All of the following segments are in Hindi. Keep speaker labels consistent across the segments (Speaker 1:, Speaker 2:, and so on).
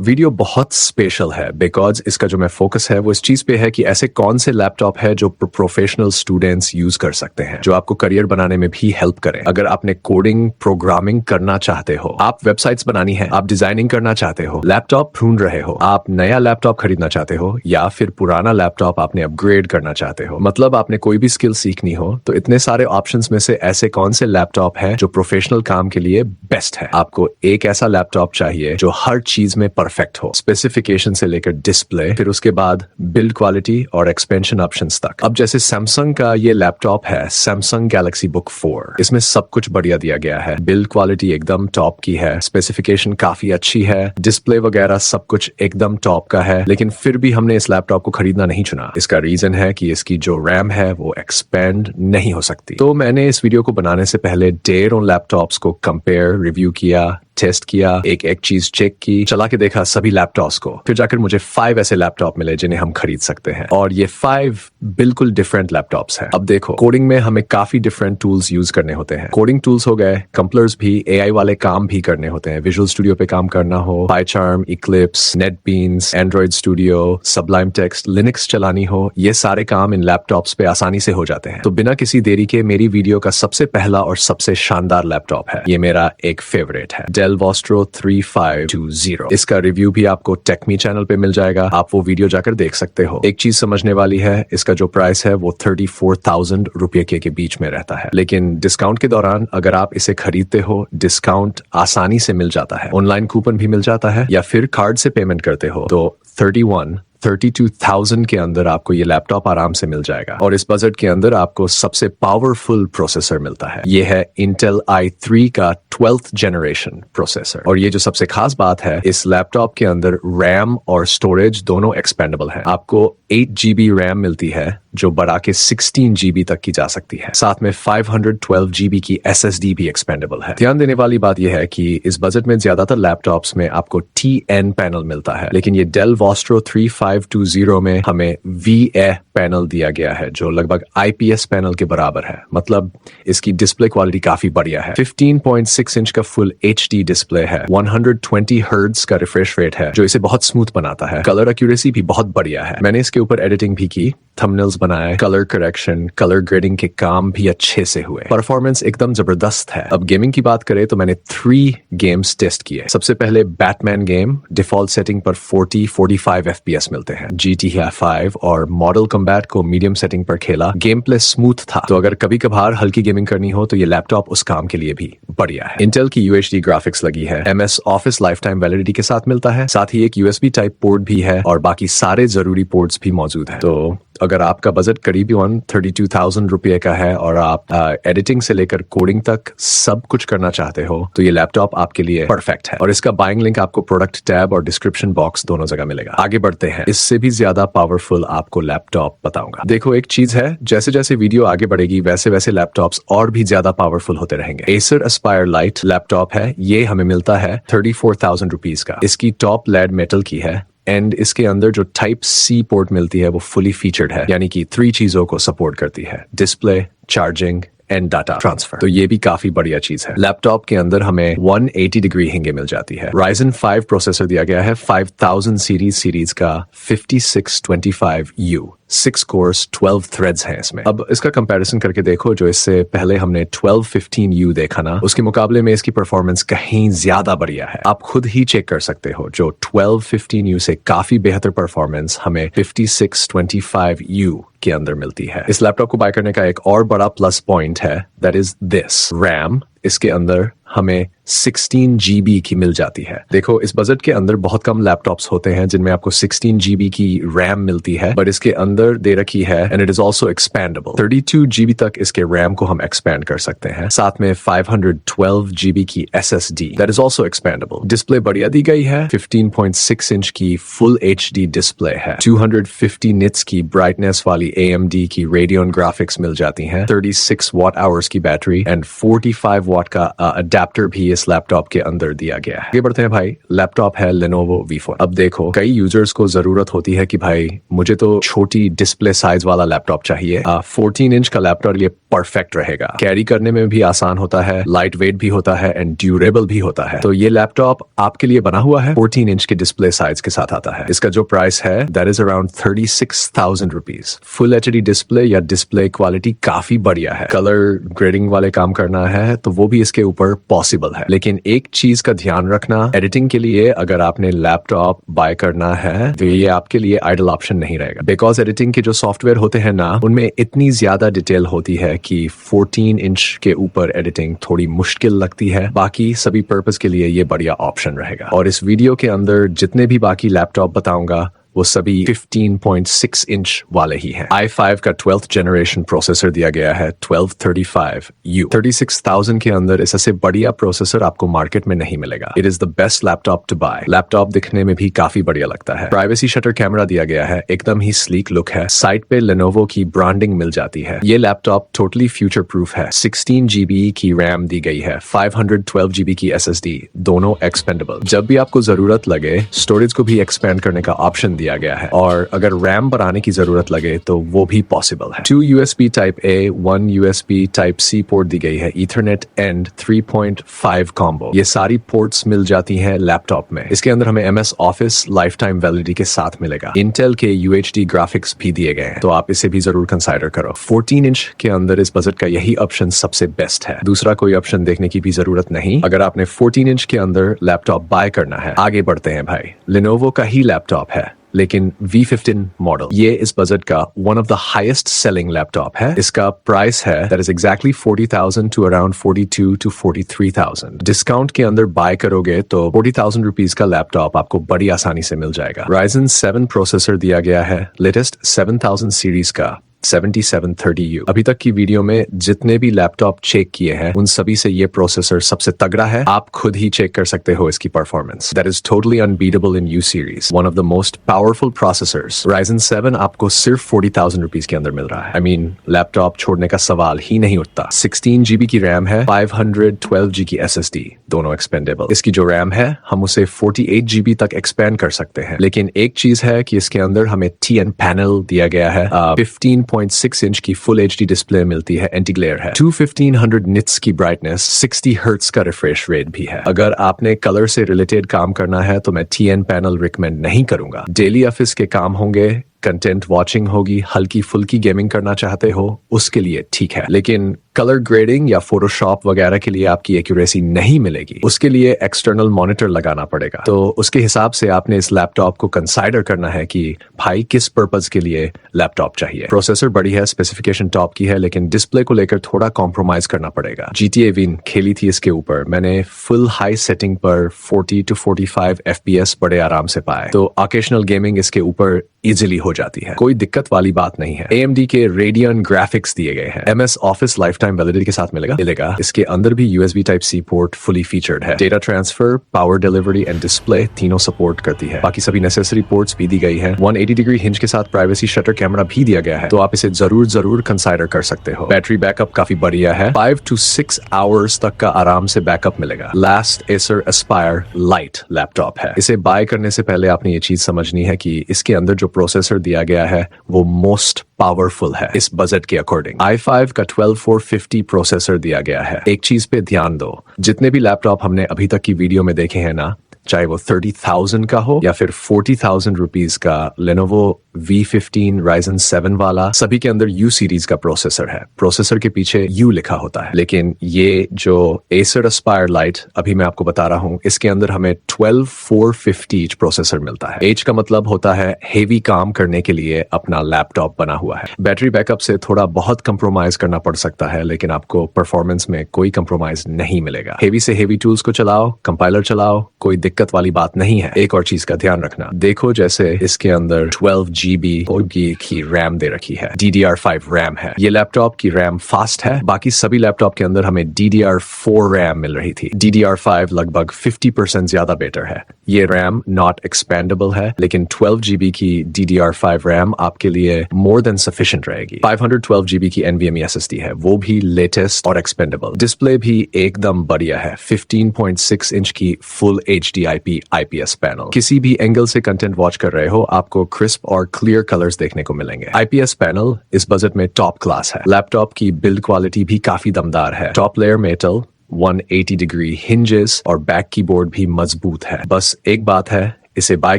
Speaker 1: वीडियो बहुत स्पेशल है बिकॉज इसका जो मैं फोकस है वो इस चीज पे है कि ऐसे कौन से लैपटॉप है जो प्रोफेशनल स्टूडेंट्स यूज कर सकते हैं, जो आपको करियर बनाने में भी हेल्प करें। अगर आपने कोडिंग प्रोग्रामिंग करना चाहते हो, आप वेबसाइट्स बनानी है, आप डिजाइनिंग करना चाहते हो, लैपटॉप ढूंढ रहे हो, आप नया लैपटॉप खरीदना चाहते हो या फिर पुराना लैपटॉप आपने अपग्रेड करना चाहते हो, मतलब आपने कोई भी स्किल सीखनी हो, तो इतने सारे ऑप्शंस में से ऐसे कौन से लैपटॉप है जो प्रोफेशनल काम के लिए बेस्ट है। आपको एक ऐसा लैपटॉप चाहिए जो हर चीज में परफेक्ट हो, स्पेसिफिकेशन से लेकर डिस्प्ले, फिर उसके बाद बिल्ड क्वालिटी और एक्सपेंशन ऑप्शंस तक। अब जैसे सैमसंग का ये लैपटॉप है, सैमसंग गैलेक्सी बुक 4, इसमें सब कुछ बढ़िया दिया गया है। बिल्ड क्वालिटी एकदम टॉप की है, स्पेसिफिकेशन काफी अच्छी है, डिस्प्ले वगैरह सब कुछ एकदम टॉप का है, लेकिन फिर भी हमने इस लैपटॉप को खरीदना नहीं चुना। इसका रीजन है कि इसकी जो रैम है वो एक्सपेंड नहीं हो सकती। तो मैंने इस वीडियो को बनाने से पहले ढेरों लैपटॉप्स को कंपेयर, रिव्यू किया, टेस्ट किया, एक एक चीज चेक की, चला के देखा सभी लैपटॉप्स को, फिर जाकर मुझे 5 ऐसे लैपटॉप मिले जिन्हें हम खरीद सकते हैं। और ये 5 बिल्कुल डिफरेंट लैपटॉप्स हैं। अब देखो, कोडिंग में हमें काफी डिफरेंट टूल्स यूज करने होते हैं। कोडिंग टूल्स हो गए, कंप्लर्स भी, एआई वाले काम भी करने होते हैं। विजुअल स्टूडियो पे काम करना हो, PyCharm, Eclipse, NetBeans, Android Studio, Sublime Text, Linux चलानी हो, ये सारे काम इन लैपटॉप्स पे आसानी से हो जाते हैं। तो बिना किसी देरी के मेरी वीडियो का सबसे पहला और सबसे शानदार लैपटॉप है, ये मेरा एक फेवरेट है, डेल वोस्ट्रो 3520। इसका रिव्यू भी आपको टेकमी चैनल पे मिल जाएगा, आप वो वीडियो जाकर देख सकते हो। एक चीज समझने वाली है, इसका जो प्राइस है वो 34,000 रुपये के बीच में रहता है, लेकिन डिस्काउंट के दौरान अगर आप इसे खरीदते हो, डिस्काउंट आसानी से मिल जाता है। ऑनलाइन कूपन भी मिल जाता है या फिर कार्ड से पेमेंट करते हो तो 32,000 के अंदर आपको ये लैपटॉप आराम से मिल जाएगा। और इस बजट के अंदर आपको सबसे पावरफुल प्रोसेसर मिलता है, ये है इंटेल i3 का 12th जनरेशन प्रोसेसर। और ये जो सबसे खास बात है, इस लैपटॉप के अंदर रैम और स्टोरेज दोनों एक्सपेंडेबल है। आपको 8 GB रैम मिलती है जो बढ़ा के 16 GB तक की जा सकती है। साथ में 512 GB की SSD भी एक्सपेंडेबल है। ध्यान देने वाली बात यह है कि इस बजट में ज्यादातर लैपटॉप्स में आपको TN पैनल मिलता है, लेकिन ये डेल वोस्ट्रो 3520 में हमें VA पैनल दिया गया है जो लगभग IPS पैनल के बराबर है। मतलब इसकी डिस्प्ले क्वालिटी काफी बढ़िया है। 15.6 इंच का फुल HD डिस्प्ले है, 120 हर्ट्ज का रिफ्रेश रेट है जो इसे बहुत स्मूथ बनाता है। कलर एक्यूरेसी भी बहुत बढ़िया है। मैंने इसके ऊपर एडिटिंग भी की, थंबनेल्स बनाए, कलर करेक्शन, कलर ग्रेडिंग के काम भी अच्छे से हुए। परफॉर्मेंस एकदम जबरदस्त है। अब गेमिंग की बात करें तो मैंने 3 गेम्स टेस्ट किए। सबसे पहले बैटमैन गेम, डिफॉल्ट सेटिंग पर 40-45 FPS मिलते हैं। GTA 5 और मॉडल कॉम्बैट को मीडियम सेटिंग पर खेला, गेम प्ले स्मूथ था। तो अगर कभी कभार हल्की गेमिंग करनी हो तो ये लैपटॉप उस काम के लिए भी बढ़िया है। इंटेल की UHD ग्राफिक्स लगी है, MS office life time validity के साथ मिलता है, साथ ही एक USB टाइप पोर्ट भी है और बाकी सारे जरूरी पोर्ट्स भी मौजूद है। तो अगर आपका बजट करीबी 32,000 रुपये का है और आप एडिटिंग से लेकर कोडिंग तक सब कुछ करना चाहते हो तो ये लैपटॉप आपके लिए परफेक्ट है। और इसका बाइंग लिंक आपको प्रोडक्ट टैब और डिस्क्रिप्शन बॉक्स दोनों जगह मिलेगा। आगे बढ़ते हैं, इससे भी ज्यादा पावरफुल आपको लैपटॉप बताऊंगा। देखो, एक चीज है, जैसे जैसे वीडियो आगे बढ़ेगी वैसे वैसे लैपटॉप्स और भी ज्यादा पावरफुल होते रहेंगे। Acer Aspire Lite लैपटॉप है, ये हमें मिलता है 34,000 रुपीज का। इसकी टॉप लेड मेटल की है एंड इसके अंदर जो टाइप C पोर्ट मिलती है वो फुली फीचर्ड है, यानी कि 3 चीजों को सपोर्ट करती है, display, charging and data transfer. तो ये भी काफी बढ़िया चीज है। लैपटॉप के अंदर हमें 180 डिग्री हिंगे मिल जाती है। Ryzen 5 प्रोसेसर दिया गया है, 5000 सीरीज का 5625U, 6 कोर्स 12 थ्रेड्स हैं इसमें। अब इसका कंपैरिजन करके देखो, जो इससे पहले हमने 1215U देखा ना, उसके मुकाबले में इसकी परफॉर्मेंस कहीं ज्यादा बढ़िया है। आप खुद ही चेक कर सकते हो, जो 1215U से काफी बेहतर परफॉर्मेंस हमें 5625U के अंदर मिलती है। इस लैपटॉप को बाय करने का एक और बड़ा प्लस पॉइंट है, दैट इज दिस रैम। इसके अंदर हमें 16 GB की मिल जाती है। देखो, इस बजट के अंदर बहुत कम लैपटॉप्स होते हैं जिनमें आपको 16 GB की रैम मिलती है, बट इसके अंदर दे रखी है and it is also expendable. 32 GB तक इसके रैम को हम एक्सपेंड कर सकते हैं। साथ में 512 GB की SSD, that is also expendable. Display बढ़िया दी गई है, 15.6 इंच की फुल HD डिस्प्ले है, 250 निट्स की ब्राइटनेस वाली AMD की Radeon ग्राफिक्स मिल जाती हैं, 36 Wh की बैटरी एंड 45 वॉट का अडेप्टर भी इस लैपटॉप के अंदर दिया गया है। आगे बढ़ते हैं भाई। लैपटॉप है Lenovo V4। अब देखो, कई यूजर्स को जरूरत होती है कि भाई मुझे तो छोटी डिस्प्ले साइज वाला लैपटॉप चाहिए। 14 इंच का लैपटॉप ये परफेक्ट रहेगा, कैरी करने में भी आसान होता है, लाइट वेट भी होता है एंड ड्यूरेबल भी होता है। तो ये लैपटॉप आपके लिए बना हुआ है। 14 इंच के डिस्प्ले साइज के साथ आता है। इसका जो प्राइस है that is around 36,000 rupees. Full HD display या डिस्प्ले क्वालिटी काफी बढ़िया है। कलर ग्रेडिंग वाले काम करना है तो वो भी इसके ऊपर पॉसिबल है। लेकिन एक चीज का ध्यान रखना, एडिटिंग के लिए अगर आपने लैपटॉप बाय करना है तो ये आपके लिए आइडल ऑप्शन नहीं रहेगा। बिकॉज एडिटिंग के जो सॉफ्टवेयर होते हैं ना, उनमें इतनी ज्यादा डिटेल होती है कि 14 इंच के ऊपर एडिटिंग थोड़ी मुश्किल लगती है। बाकी सभी पर्पस के लिए ये बढ़िया ऑप्शन रहेगा। और इस वीडियो के अंदर जितने भी बाकी लैपटॉप बताऊंगा वो सभी 15.6 इंच वाले ही हैं। i5 का 12th जनरेशन प्रोसेसर दिया गया है 1235U। 36,000 के अंदर इससे बढ़िया प्रोसेसर आपको मार्केट में नहीं मिलेगा। It is the best laptop to buy. Laptop दिखने में भी काफी बढ़िया लगता है। प्राइवेसी शटर कैमरा दिया गया है, एकदम ही स्लीक लुक है। साइड पे Lenovo की ब्रांडिंग मिल जाती है। ये लैपटॉप टोटली फ्यूचर प्रूफ है। 16 GB की रैम दी गई है, 512 GB की SSD, दोनों एक्सपेंडेबल। जब भी आपको जरूरत लगे स्टोरेज को भी एक्सपेंड करने का ऑप्शन दिया गया है, और अगर रैम बढ़ाने की जरूरत लगे तो वो भी पॉसिबल है। 2 USB Type A, 1 USB Type C port दी गई है, Ethernet एंड 3.5 कॉम्बो। ये सारी पोर्ट्स मिल जाती हैं लैपटॉप में। इसके अंदर हमें MS Office lifetime validity के साथ मिलेगा। Intel के UHD ग्राफिक्स भी दिए गए हैं, तो आप इसे भी जरूर कंसिडर करो। 14 इंच के अंदर इस बजट का यही ऑप्शन सबसे बेस्ट है। दूसरा कोई ऑप्शन देखने की भी जरूरत नहीं अगर आपने 14 इंच के अंदर लैपटॉप बाय करना है। आगे बढ़ते हैं भाई। Lenovo का ही लैपटॉप है लेकिन V15 मॉडल। ये इस बजट का one of the highest selling laptop है। इसका प्राइस है that is exactly 40,000 to around 42 to 43,000। Discount के अंदर बाय करोगे तो 40,000 रुपीज का लैपटॉप आपको बड़ी आसानी से मिल जाएगा। Ryzen 7 प्रोसेसर दिया गया है, लेटेस्ट 7000 सीरीज का 7730U। अभी तक की वीडियो में जितने भी लैपटॉप चेक किए हैं उन सभी से ये प्रोसेसर सबसे तगड़ा है। आप खुद ही चेक कर सकते हो इसकी performance. That is totally unbeatable in U series, one of the most powerful processors. Ryzen 7 आपको सिर्फ 40,000 रुपीज के अंदर मिल रहा है। लैपटॉप छोड़ने का सवाल ही नहीं उठता। 16 GB की रैम है, 512 GB की SSD, दोनों एक्सपेंडेबल। इसकी जो रैम है हम उसे 48 GB तक एक्सपेंड कर सकते हैं। लेकिन एक चीज है कि इसके अंदर हमें TN पैनल दिया गया है। 15.6 इंच की फुल HD डिस्प्ले मिलती है, एंटी ग्लेयर है। 2500 निट्स की ब्राइटनेस, 60 हर्ट्ज का रिफ्रेश रेट भी है। अगर आपने कलर से रिलेटेड काम करना है तो मैं TN पैनल रिकमेंड नहीं करूंगा। डेली ऑफिस के काम होंगे, कंटेंट वॉचिंग होगी, हल्की फुल्की गेमिंग करना चाहते हो उसके लिए ठीक है। लेकिन कलर ग्रेडिंग या फोटोशॉप वगैरह के लिए आपकी एक्यूरेसी नहीं मिलेगी। उसके लिए एक्सटर्नल मॉनिटर लगाना पड़ेगा। तो उसके हिसाब से आपने इस लैपटॉप को कंसाइडर करना है कि भाई किस पर्पज के लिए लैपटॉप चाहिए। प्रोसेसर बड़ी है, स्पेसिफिकेशन टॉप की है, लेकिन डिस्प्ले को लेकर थोड़ा कॉम्प्रोमाइज करना पड़ेगा। GTA Win खेली थी इसके ऊपर, मैंने फुल हाई सेटिंग पर 40 to 45 FPS बड़े आराम से पाए। तो ऑकेशनल गेमिंग इसके ऊपर इजिली हो जाती है, कोई दिक्कत वाली बात नहीं है। AMD के Radeon ग्राफिक्स दिए गए हैं। MS Office lifetime validity के साथ मिलेगा। इसके अंदर भी USB Type C port fully featured है। Data transfer, power delivery and display तीनों सपोर्ट करती है। बाकी सभी नेसेसरी पोर्ट्स भी दी गई है। 180 डिग्री हिंज के साथ प्राइवेसी शटर कैमरा भी दिया गया है, तो आप इसे जरूर कंसिडर कर सकते हो। बैटरी बैकअप काफी बढ़िया है, 5 to 6 आवर्स तक का आराम से बैकअप मिलेगा। Last Acer Aspire Lite laptop है। इसे बाय करने से पहले आपने ये चीज समझनी है कि इसके अंदर जो प्रोसेसर दिया गया है वो मोस्ट पावरफुल है इस बजट के अकॉर्डिंग। i5 का 12450 प्रोसेसर दिया गया है। एक चीज पे ध्यान दो, जितने भी लैपटॉप हमने अभी तक की वीडियो में देखे हैं ना, चाहे वो 30,000 का हो या फिर 40,000 रुपीज का Lenovo V15 Ryzen 7 वाला, सभी के अंदर U सीरीज का प्रोसेसर है। प्रोसेसर के पीछे U लिखा होता है। लेकिन ये जो Acer Aspire Lite अभी मैं आपको बता रहा हूं, इसके अंदर हमें 12450 प्रोसेसर मिलता है। H का मतलब होता है हेवी काम करने के लिए अपना लैपटॉप बना हुआ है। बैटरी बैकअप से थोड़ा बहुत कंप्रोमाइज करना पड़ सकता है, लेकिन आपको परफॉर्मेंस में कोई कंप्रोमाइज नहीं मिलेगा। हेवी से हेवी टूल्स को चलाओ, कंपाइलर चलाओ, कोई दिक्कत वाली बात नहीं है। एक और चीज का ध्यान रखना, देखो जैसे इसके अंदर 12 GB की रैम दे रखी है, DDR5 रैम है। ये लैपटॉप की रैम फास्ट है, बाकी सभी लैपटॉप के अंदर हमें DDR4 रैम मिल रही थी। DDR5 लगभग 50% ज्यादा बेटर है। ये रैम नॉट एक्सपेंडेबल है, लेकिन 12 GB की DDR5 रैम आपके लिए मोर देन सफिशिएंट रहेगी। 512 GB की NVMe SSD है, वो भी लेटेस्ट और एक्सपेंडेबल। डिस्प्ले भी एकदम बढ़िया है, 15.6 इंच की फुल HDIP IPS पैनल। किसी भी एंगल से कंटेंट वॉच कर रहे हो, आपको क्रिस्प और क्लियर कलर्स देखने को मिलेंगे। IPS पैनल इस बजट में टॉप क्लास है। लैपटॉप की बिल्ड क्वालिटी भी काफी दमदार है। Top layer metal, 180 degree hinges और बैक कीबोर्ड भी मजबूत है। बस एक बात है, इसे बाय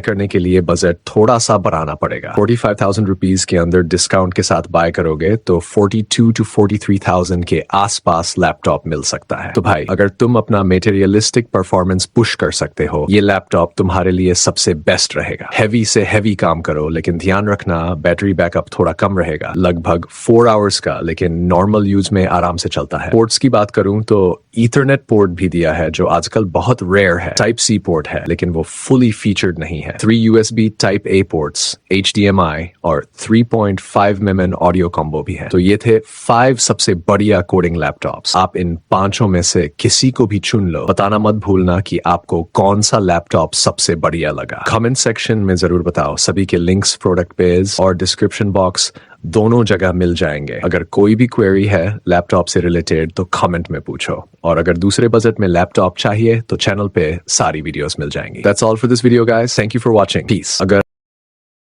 Speaker 1: करने के लिए बजट थोड़ा सा बढ़ाना पड़ेगा। 45,000 रुपीज के अंदर डिस्काउंट के साथ बाय करोगे तो 42 to 43,000 के आसपास लैपटॉप मिल सकता है। तो भाई, अगर तुम अपना मटेरियलिस्टिक परफॉर्मेंस पुश कर सकते हो, ये लैपटॉप तुम्हारे लिए सबसे बेस्ट रहेगा। हैवी से हैवी काम करो, लेकिन ध्यान रखना बैटरी बैकअप थोड़ा कम रहेगा, लगभग 4 आवर्स का, लेकिन नॉर्मल यूज में आराम से चलता है। पोर्ट्स की बात करूं तो ईथरनेट पोर्ट भी दिया है, जो आजकल बहुत रेयर है। Type-C पोर्ट है, लेकिन वो फुली फीचर्ड नहीं है। 3 USB Type-A पोर्ट्स, HDMI और 3.5mm ऑडियो कॉम्बो भी है। तो ये थे 5 सबसे बढ़िया कोडिंग लैपटॉप्स। आप इन 5 में से किसी को भी चुन लो। बताना मत भूलना कि आपको कौन सा लैपटॉप सबसे बढ़िया लगा। कमेंट सेक्शन में जरूर बताओ। सभी के लिंक्स प्रोडक्ट पेज और डिस्क्रिप्शन बॉक्स दोनों जगह मिल जाएंगे। अगर कोई भी क्वेरी है लैपटॉप से रिलेटेड तो कमेंट में पूछो, और अगर दूसरे बजट में लैपटॉप चाहिए तो चैनल पे सारी वीडियोस मिल जाएंगी। That's all for this video guys, thank you for watching, peace. अगर